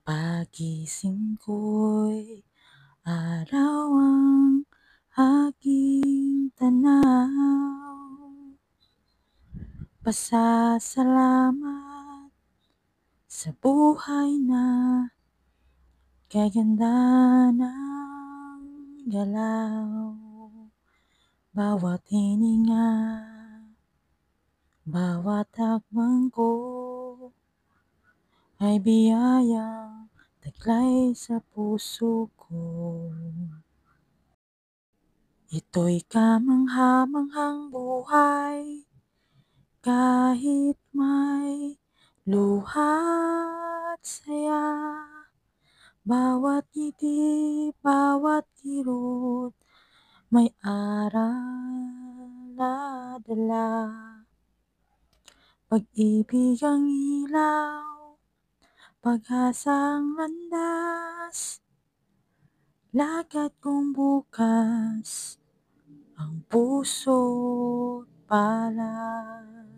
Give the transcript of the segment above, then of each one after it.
Pagising ko'y araw ang aking tanaw. Pasasalamat sa buhay na kaganda ng galaw. Bawat hininga, bawat hakbang ko ay biyayang taglay sa puso ko. Ito'y kamangha-manghang buhay, kahit may luha at saya. Bawat ngiti, bawat kirot, may aral na dala. Pag-ibig ang ilaw, pag-asang landas, lakad kong bukas ang puso't palad.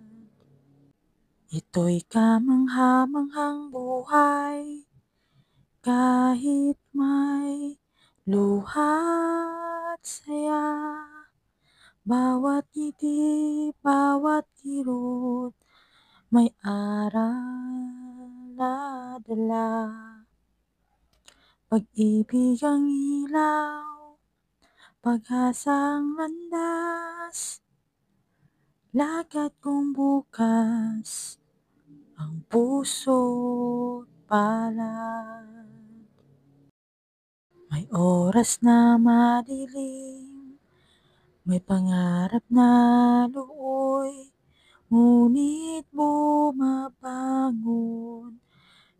Ito'y kamangha-manghang buhay, kahit may luha at saya. Bawat ngiti, bawat kirot, may aral na dala. Pag-ibig ang ilaw, pag-asang landas, lakad kong bukas ang puso't palad. May oras na madilim, may pangarap na luoy, ngunit bumabangon.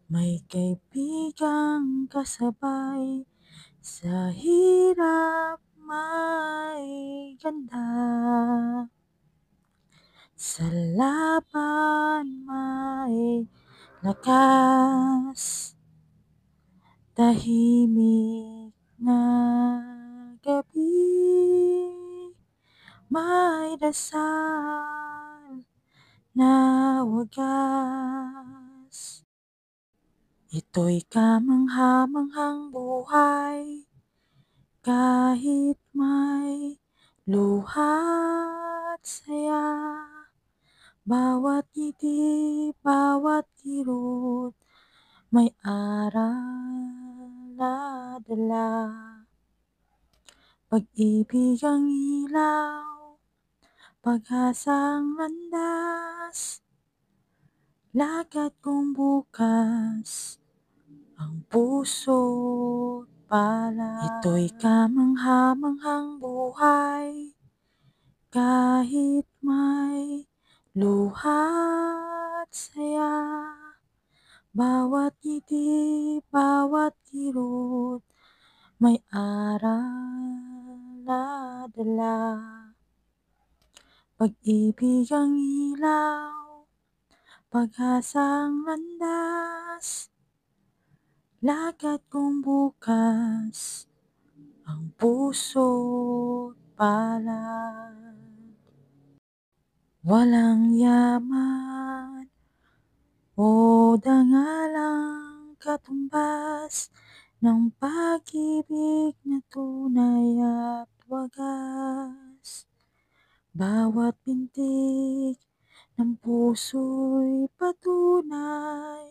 May kaibigang kasabay, sa hirap may ganda, sa laban may lakas. Tahimik na gabi, may dasal na wagas. Ito'y kamangha-manghang buhay, kahit may luha at saya. Bawat ngiti, bawat kirot, may aral na dala. Pag-ibig ang ilaw, pag-asang landas, lakad kong bukas ang puso't palad. Ito'y kamangha-manghang buhay, kahit may luha at saya. Bawat ngiti, bawat kirot, may aral na dala. Pag-ibig ang ilaw, pag-asang landas, lakad kong bukas ang puso't palad. Walang yaman o dangalang katumbas ng pag-ibig na tunay at wagas. Bawat pintig ng puso'y patunay,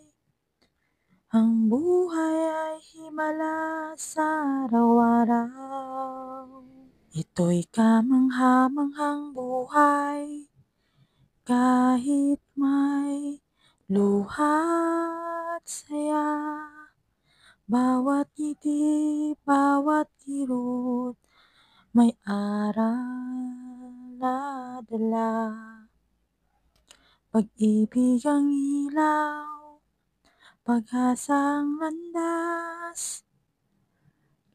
ang buhay ay himala sa araw-araw. Ito'y kamangha-manghang buhay, kahit may luha at saya. Bawat ngiti, bawat kirot, may aral na dala. Pag-ibig ang ilaw, pag-asang landas,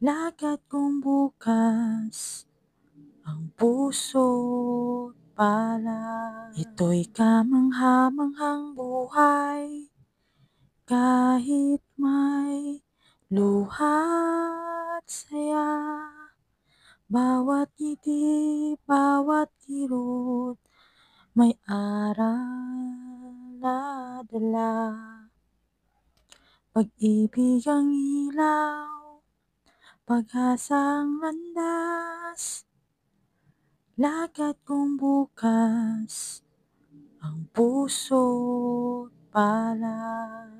lakad kong bukas ang puso't palad. Ito'y kamangha-manghang buhay, kahit may luha at saya. Bawat ngiti, bawat kirot, may aral na dala. Pag-ibig ang ilaw, pag-asang landas, lakad kong bukas ang puso't palad.